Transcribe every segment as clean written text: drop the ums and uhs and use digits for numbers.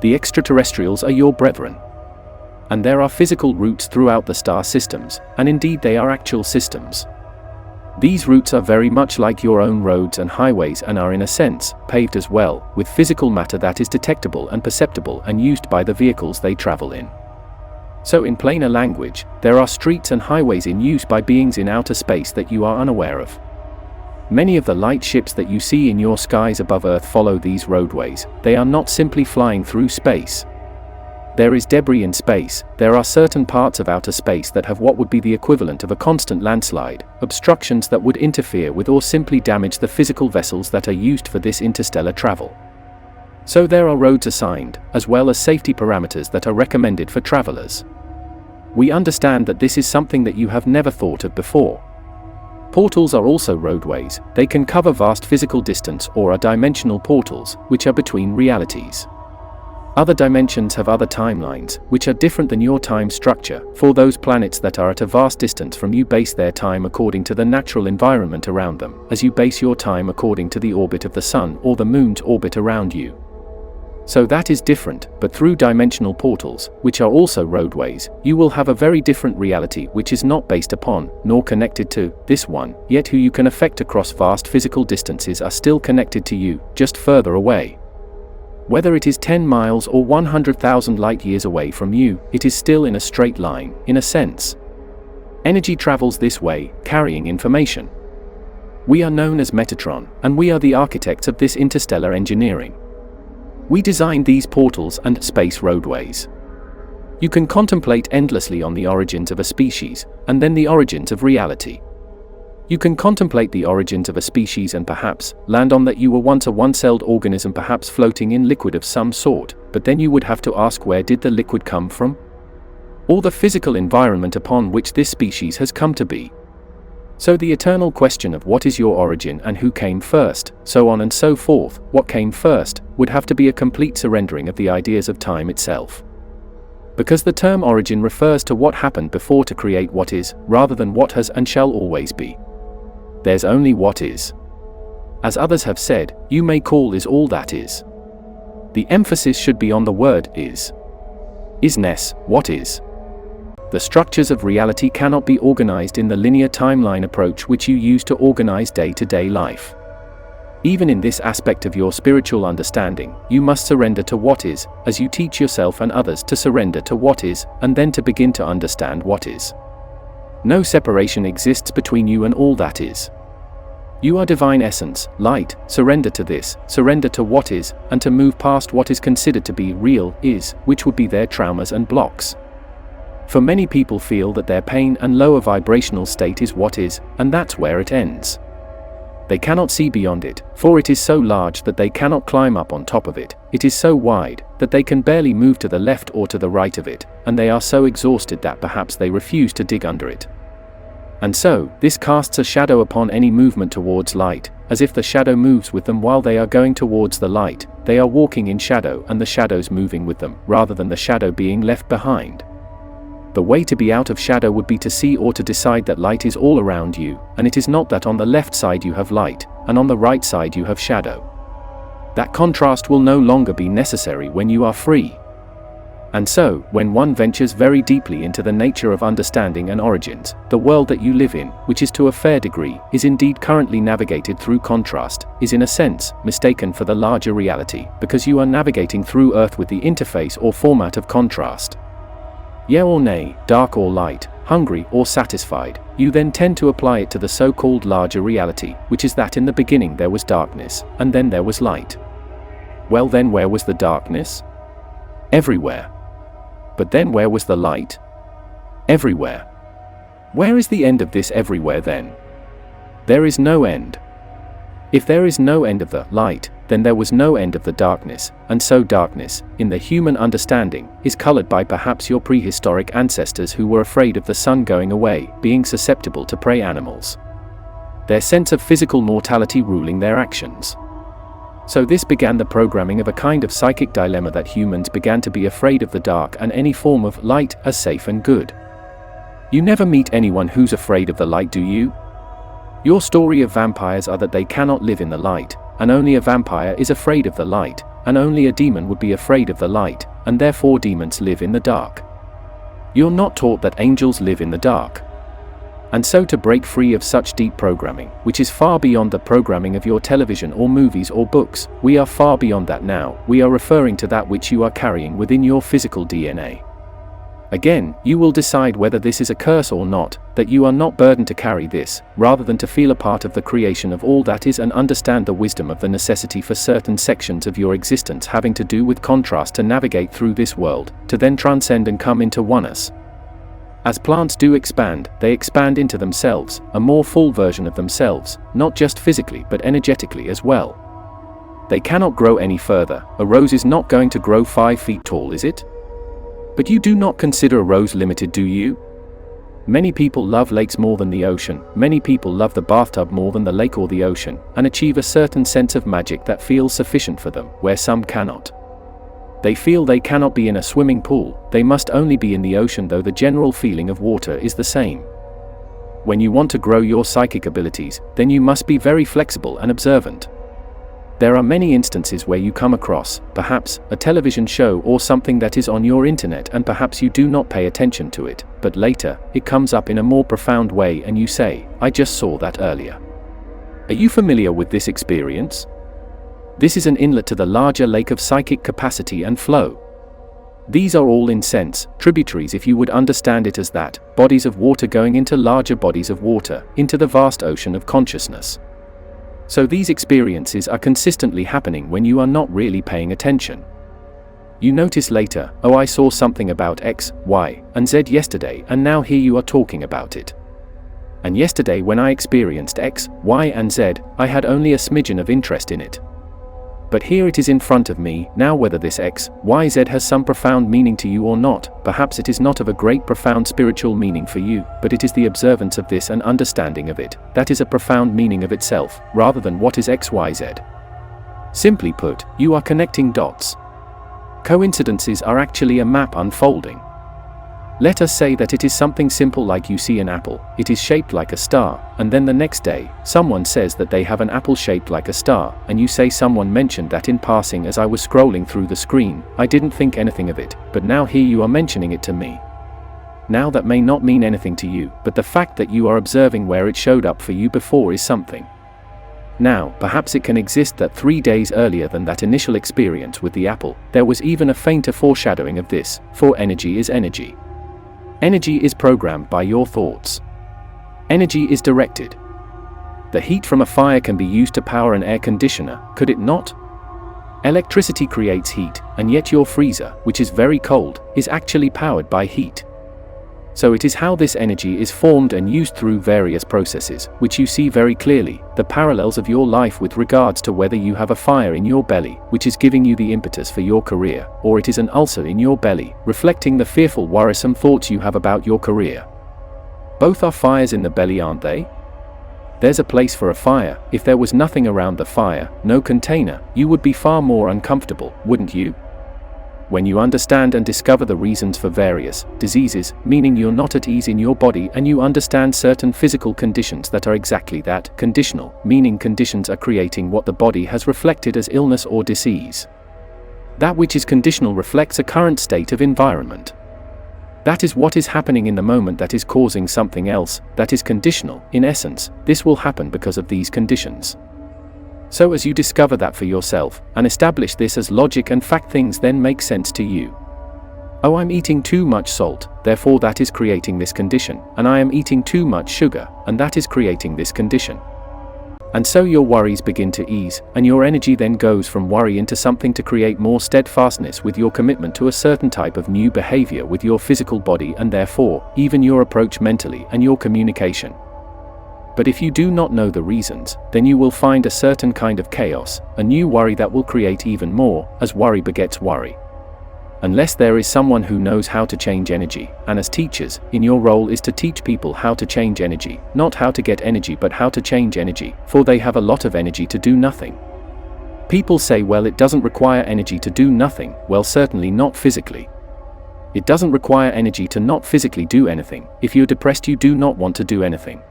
The extraterrestrials are your brethren. And there are physical routes throughout the star systems, and indeed they are actual systems. These routes are very much like your own roads and highways and are in a sense paved as well, with physical matter that is detectable and perceptible and used by the vehicles they travel in. So in plainer language, there are streets and highways in use by beings in outer space that you are unaware of. Many of the light ships that you see in your skies above Earth follow these roadways. They are not simply flying through space. There is debris in space. There are certain parts of outer space that have what would be the equivalent of a constant landslide, obstructions that would interfere with or simply damage the physical vessels that are used for this interstellar travel. So there are roads assigned, as well as safety parameters that are recommended for travelers. We understand that this is something that you have never thought of before. Portals are also roadways. They can cover vast physical distance or are dimensional portals, which are between realities. Other dimensions have other timelines, which are different than your time structure. For those planets that are at a vast distance from you, base their time according to the natural environment around them, as you base your time according to the orbit of the Sun or the Moon's orbit around you. So that is different, but through dimensional portals, which are also roadways, you will have a very different reality which is not based upon, nor connected to, this one, yet who you can affect across vast physical distances are still connected to you, just further away. Whether it is 10 miles or 100,000 light years away from you, it is still in a straight line, in a sense. Energy travels this way, carrying information. We are known as METATRON, and we are the architects of this interstellar engineering. We designed these portals and space roadways. You can contemplate endlessly on the origins of a species, and then the origins of reality. You can contemplate the origins of a species and perhaps land on that you were once a one-celled organism, perhaps floating in liquid of some sort, but then you would have to ask, where did the liquid come from? Or the physical environment upon which this species has come to be. So the eternal question of what is your origin and who came first, so on and so forth, what came first, would have to be a complete surrendering of the ideas of time itself. Because the term origin refers to what happened before to create what is, rather than what has and shall always be. There's only what is. As others have said, you may call is all that is. The emphasis should be on the word is. Isness, what is. The structures of reality cannot be organized in the linear timeline approach which you use to organize day-to-day life. Even in this aspect of your spiritual understanding, you must surrender to what is, as you teach yourself and others to surrender to what is, and then to begin to understand what is. No separation exists between you and all that is. You are divine essence, light. Surrender to this, surrender to what is, and to move past what is considered to be real is, which would be their traumas and blocks. For many people feel that their pain and lower vibrational state is what is, and that's where it ends. They cannot see beyond it, for it is so large that they cannot climb up on top of it. It is so wide that they can barely move to the left or to the right of it, and they are so exhausted that perhaps they refuse to dig under it. And so, this casts a shadow upon any movement towards light, as if the shadow moves with them while they are going towards the light. They are walking in shadow and the shadow's moving with them, rather than the shadow being left behind. The way to be out of shadow would be to see or to decide that light is all around you, and it is not that on the left side you have light, and on the right side you have shadow. That contrast will no longer be necessary when you are free. And so, when one ventures very deeply into the nature of understanding and origins, the world that you live in, which is to a fair degree, is indeed currently navigated through contrast, is in a sense, mistaken for the larger reality, because you are navigating through Earth with the interface or format of contrast. Yeah or nay, dark or light, hungry or satisfied, you then tend to apply it to the so-called larger reality, which is that in the beginning there was darkness, and then there was light. Well then, where was the darkness? Everywhere. But then where was the light? Everywhere. Where is the end of this everywhere then? There is no end. If there is no end of the light, then there was no end of the darkness, and so darkness, in the human understanding, is colored by perhaps your prehistoric ancestors who were afraid of the sun going away, being susceptible to prey animals. Their sense of physical mortality ruling their actions. So this began the programming of a kind of psychic dilemma that humans began to be afraid of the dark and any form of light as safe and good. You never meet anyone who's afraid of the light, do you? Your story of vampires are that they cannot live in the light, and only a vampire is afraid of the light, and only a demon would be afraid of the light, and therefore demons live in the dark. You're not taught that angels live in the dark. And so to break free of such deep programming, which is far beyond the programming of your television or movies or books, we are far beyond that now, we are referring to that which you are carrying within your physical DNA. Again, you will decide whether this is a curse or not, that you are not burdened to carry this, rather than to feel a part of the creation of all that is and understand the wisdom of the necessity for certain sections of your existence having to do with contrast to navigate through this world, to then transcend and come into oneness. As plants do expand, they expand into themselves, a more full version of themselves, not just physically but energetically as well. They cannot grow any further. A rose is not going to grow 5 feet tall, is it? But you do not consider a rose limited, do you? Many people love lakes more than the ocean, many people love the bathtub more than the lake or the ocean, and achieve a certain sense of magic that feels sufficient for them, where some cannot. They feel they cannot be in a swimming pool, they must only be in the ocean, though the general feeling of water is the same. When you want to grow your psychic abilities, then you must be very flexible and observant. There are many instances where you come across, perhaps, a television show or something that is on your internet, and perhaps you do not pay attention to it, but later, it comes up in a more profound way and you say, I just saw that earlier. Are you familiar with this experience? This is an inlet to the larger lake of psychic capacity and flow. These are all in sense, tributaries, if you would understand it as that, bodies of water going into larger bodies of water, into the vast ocean of consciousness. So these experiences are consistently happening when you are not really paying attention. You notice later, oh, I saw something about X, Y, and Z yesterday, and now here you are talking about it. And yesterday when I experienced X, Y, and Z, I had only a smidgen of interest in it. But here it is in front of me, now whether this X, Y, Z has some profound meaning to you or not, perhaps it is not of a great profound spiritual meaning for you, but it is the observance of this and understanding of it, that is a profound meaning of itself, rather than what is X, Y, Z. Simply put, you are connecting dots. Coincidences are actually a map unfolding. Let us say that it is something simple like you see an apple, it is shaped like a star, and then the next day, someone says that they have an apple shaped like a star, and you say someone mentioned that in passing as I was scrolling through the screen, I didn't think anything of it, but now here you are mentioning it to me. Now that may not mean anything to you, but the fact that you are observing where it showed up for you before is something. Now, perhaps it can exist that 3 days earlier than that initial experience with the apple, there was even a fainter foreshadowing of this, for energy is energy. Energy is programmed by your thoughts. Energy is directed. The heat from a fire can be used to power an air conditioner, could it not? Electricity creates heat, and yet your freezer, which is very cold, is actually powered by heat. So it is how this energy is formed and used through various processes, which you see very clearly, the parallels of your life with regards to whether you have a fire in your belly, which is giving you the impetus for your career, or it is an ulcer in your belly, reflecting the fearful, worrisome thoughts you have about your career. Both are fires in the belly, aren't they? There's a place for a fire. If there was nothing around the fire, no container, you would be far more uncomfortable, wouldn't you? When you understand and discover the reasons for various diseases, meaning you're not at ease in your body, and you understand certain physical conditions that are exactly that, conditional, meaning conditions are creating what the body has reflected as illness or disease. That which is conditional reflects a current state of environment. That is what is happening in the moment that is causing something else, that is conditional. In essence, this will happen because of these conditions. So as you discover that for yourself, and establish this as logic and fact, things then make sense to you. Oh, I'm eating too much salt, therefore that is creating this condition, and I am eating too much sugar, and that is creating this condition. And so your worries begin to ease, and your energy then goes from worry into something to create more steadfastness with your commitment to a certain type of new behavior with your physical body, and therefore, even your approach mentally and your communication. But if you do not know the reasons, then you will find a certain kind of chaos, a new worry that will create even more, as worry begets worry. Unless there is someone who knows how to change energy, and as teachers, in your role is to teach people how to change energy, not how to get energy but how to change energy, for they have a lot of energy to do nothing. People say, well, it doesn't require energy to do nothing. Well, certainly not physically. It doesn't require energy to not physically do anything. If you're depressed, you do not want to do anything.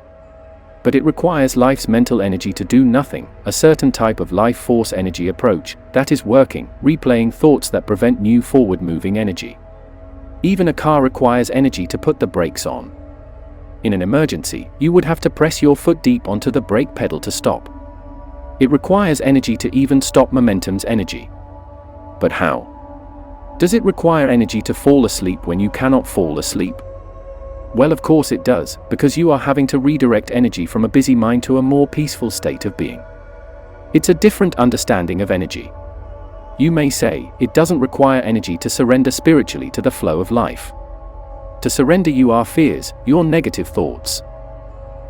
But it requires life's mental energy to do nothing, a certain type of life force energy approach, that is working, replaying thoughts that prevent new forward-moving energy. Even a car requires energy to put the brakes on. In an emergency, you would have to press your foot deep onto the brake pedal to stop. It requires energy to even stop momentum's energy. But how? Does it require energy to fall asleep when you cannot fall asleep? Well, of course it does, because you are having to redirect energy from a busy mind to a more peaceful state of being. It's a different understanding of energy. You may say, it doesn't require energy to surrender spiritually to the flow of life. To surrender your fears, your negative thoughts.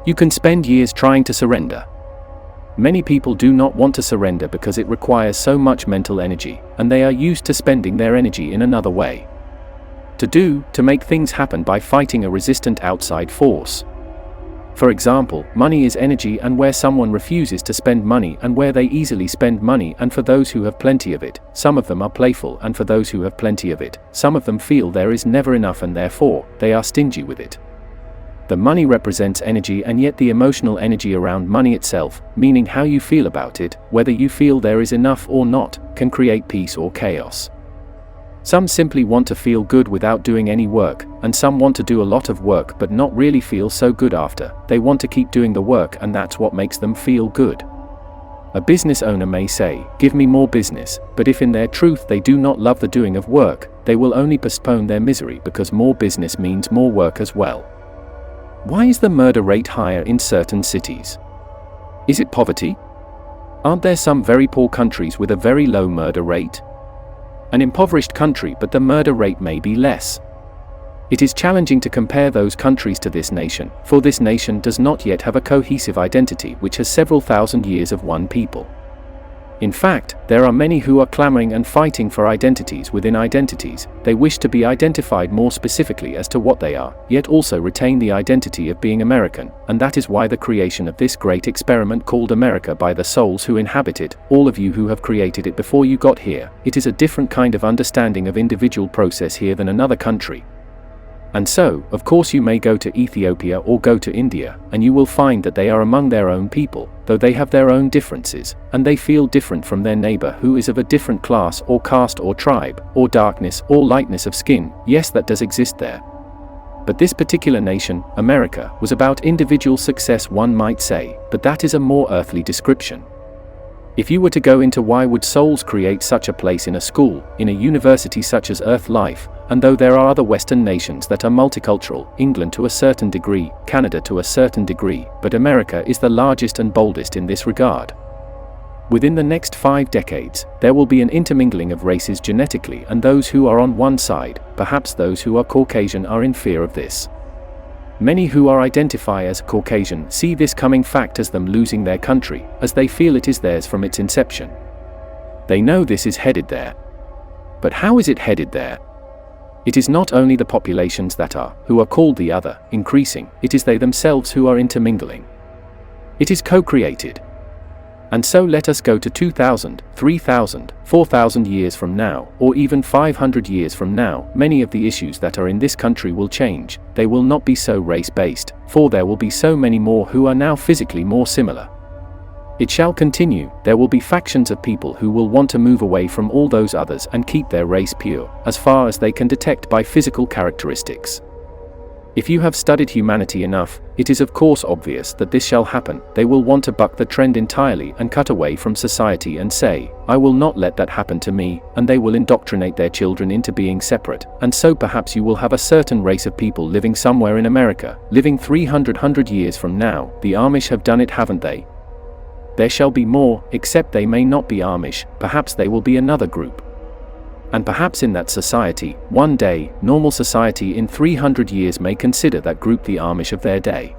You can spend years trying to surrender. Many people do not want to surrender because it requires so much mental energy, and they are used to spending their energy in another way. To make things happen by fighting a resistant outside force. For example, money is energy, and where someone refuses to spend money and where they easily spend money, and for those who have plenty of it, some of them are playful, and for those who have plenty of it, some of them feel there is never enough and therefore, they are stingy with it. The money represents energy, and yet the emotional energy around money itself, meaning how you feel about it, whether you feel there is enough or not, can create peace or chaos. Some simply want to feel good without doing any work, and some want to do a lot of work but not really feel so good after. They want to keep doing the work, and that's what makes them feel good. A business owner may say, "Give me more business," but if in their truth they do not love the doing of work, they will only postpone their misery, because more business means more work as well. Why is the murder rate higher in certain cities? Is it poverty? Aren't there some very poor countries with a very low murder rate? An impoverished country, but the murder rate may be less. It is challenging to compare those countries to this nation, for this nation does not yet have a cohesive identity which has several thousand years of one people. In fact, there are many who are clamoring and fighting for identities within identities. They wish to be identified more specifically as to what they are, yet also retain the identity of being American, and that is why the creation of this great experiment called America by the souls who inhabit it, all of you who have created it before you got here. It is a different kind of understanding of individual process here than another country. And so, of course, you may go to Ethiopia or go to India, and you will find that they are among their own people, though they have their own differences, and they feel different from their neighbor who is of a different class or caste or tribe, or darkness or lightness of skin. Yes, that does exist there. But this particular nation, America, was about individual success, one might say, but that is a more earthly description. If you were to go into why would souls create such a place in a school, in a university such as Earth Life, and though there are other Western nations that are multicultural, England to a certain degree, Canada to a certain degree, but America is the largest and boldest in this regard. Within the next 5 decades, there will be an intermingling of races genetically, and those who are on one side, perhaps those who are Caucasian, are in fear of this. Many who identify as Caucasian see this coming fact as them losing their country, as they feel it is theirs from its inception. They know this is headed there. But how is it headed there? It is not only the populations that are, who are called the other, increasing, it is they themselves who are intermingling. It is co-created. And so let us go to 2,000, 3,000, 4,000 years from now, or even 500 years from now, many of the issues that are in this country will change. They will not be so race-based, for there will be so many more who are now physically more similar. It shall continue. There will be factions of people who will want to move away from all those others and keep their race pure, as far as they can detect by physical characteristics. If you have studied humanity enough, it is of course obvious that this shall happen. They will want to buck the trend entirely and cut away from society and say, "I will not let that happen to me," and they will indoctrinate their children into being separate. And so perhaps you will have a certain race of people living somewhere in America, living 300 years from now. The Amish have done it, haven't they? There shall be more, except they may not be Amish, perhaps they will be another group. And perhaps in that society, one day, normal society in 300 years may consider that group the Amish of their day.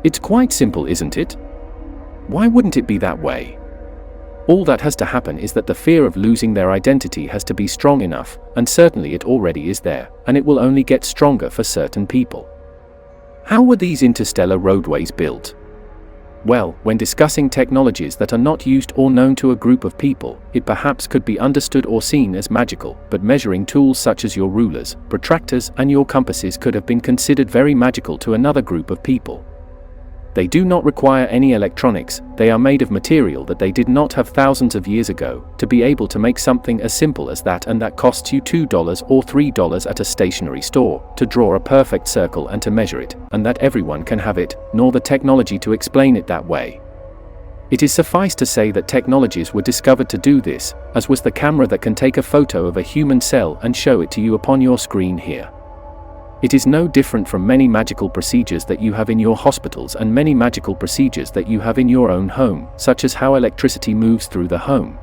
It's quite simple, isn't it? Why wouldn't it be that way? All that has to happen is that the fear of losing their identity has to be strong enough, and certainly it already is there, and it will only get stronger for certain people. How were these interstellar roadways built? Well, when discussing technologies that are not used or known to a group of people, it perhaps could be understood or seen as magical, but measuring tools such as your rulers, protractors, and your compasses could have been considered very magical to another group of people. They do not require any electronics, they are made of material that they did not have thousands of years ago, to be able to make something as simple as that, and that costs you $2 or $3 at a stationery store, to draw a perfect circle and to measure it, and that everyone can have it, nor the technology to explain it that way. It is suffice to say that technologies were discovered to do this, as was the camera that can take a photo of a human cell and show it to you upon your screen here. It is no different from many magical procedures that you have in your hospitals and many magical procedures that you have in your own home, such as how electricity moves through the home.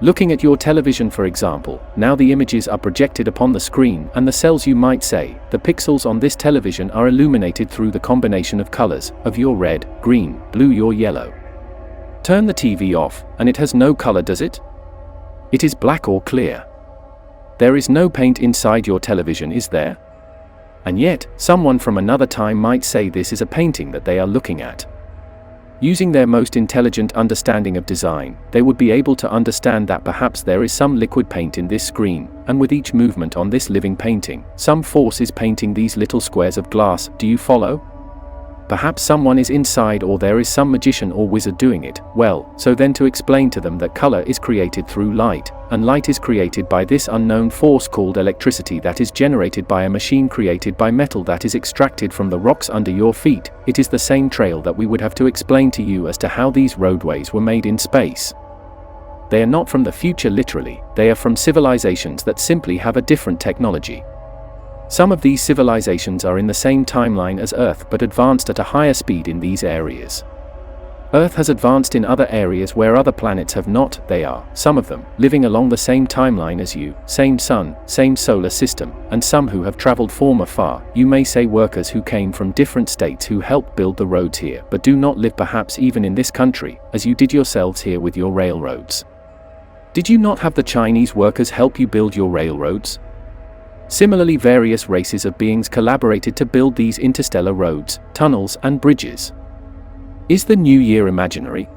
Looking at your television, for example, now the images are projected upon the screen, and the cells, you might say, the pixels on this television are illuminated through the combination of colors, of your red, green, blue, your yellow. Turn the TV off, and it has no color, does it? It is black or clear. There is no paint inside your television, is there? And yet, someone from another time might say this is a painting that they are looking at. Using their most intelligent understanding of design, they would be able to understand that perhaps there is some liquid paint in this screen, and with each movement on this living painting, some force is painting these little squares of glass. Do you follow? Perhaps someone is inside, or there is some magician or wizard doing it. Well, so then to explain to them that color is created through light, and light is created by this unknown force called electricity that is generated by a machine created by metal that is extracted from the rocks under your feet, it is the same trail that we would have to explain to you as to how these roadways were made in space. They are not from the future literally, they are from civilizations that simply have a different technology. Some of these civilizations are in the same timeline as Earth but advanced at a higher speed in these areas. Earth has advanced in other areas where other planets have not. They are, some of them, living along the same timeline as you, same sun, same solar system, and some who have traveled from afar, you may say workers who came from different states who helped build the roads here but do not live perhaps even in this country, as you did yourselves here with your railroads. Did you not have the Chinese workers help you build your railroads? Similarly, various races of beings collaborated to build these interstellar roads, tunnels, and bridges. Is the new year imaginary?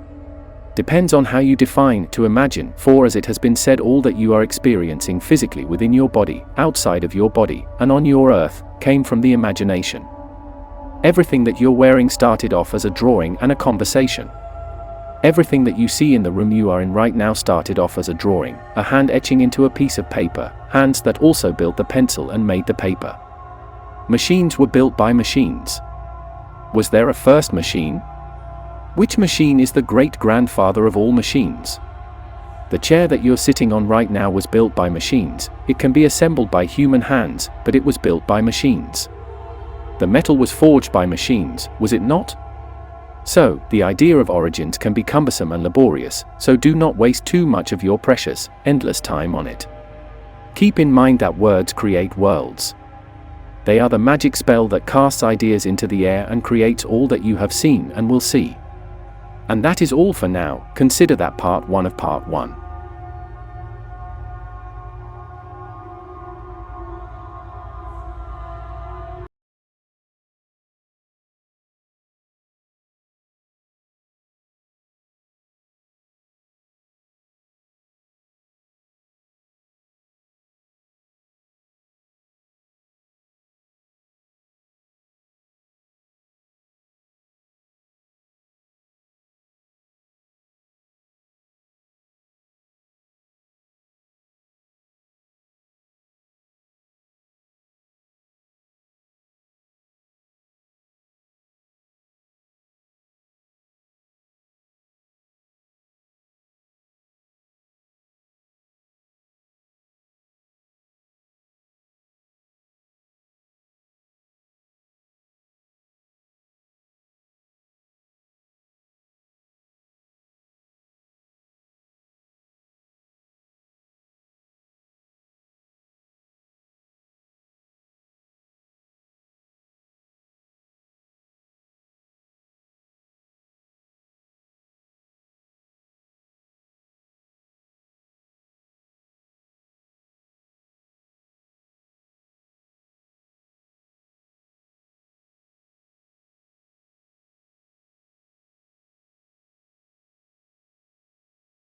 Depends on how you define to imagine, for as it has been said, all that you are experiencing physically within your body, outside of your body, and on your earth, came from the imagination. Everything that you're wearing started off as a drawing and a conversation. Everything that you see in the room you are in right now started off as a drawing, a hand etching into a piece of paper, hands that also built the pencil and made the paper. Machines were built by machines. Was there a first machine? Which machine is the great-grandfather of all machines? The chair that you're sitting on right now was built by machines. It can be assembled by human hands, but it was built by machines. The metal was forged by machines, was it not? So, the idea of origins can be cumbersome and laborious, so do not waste too much of your precious, endless time on it. Keep in mind that words create worlds. They are the magic spell that casts ideas into the air and creates all that you have seen and will see. And that is all for now. Consider that part 1 of part 1.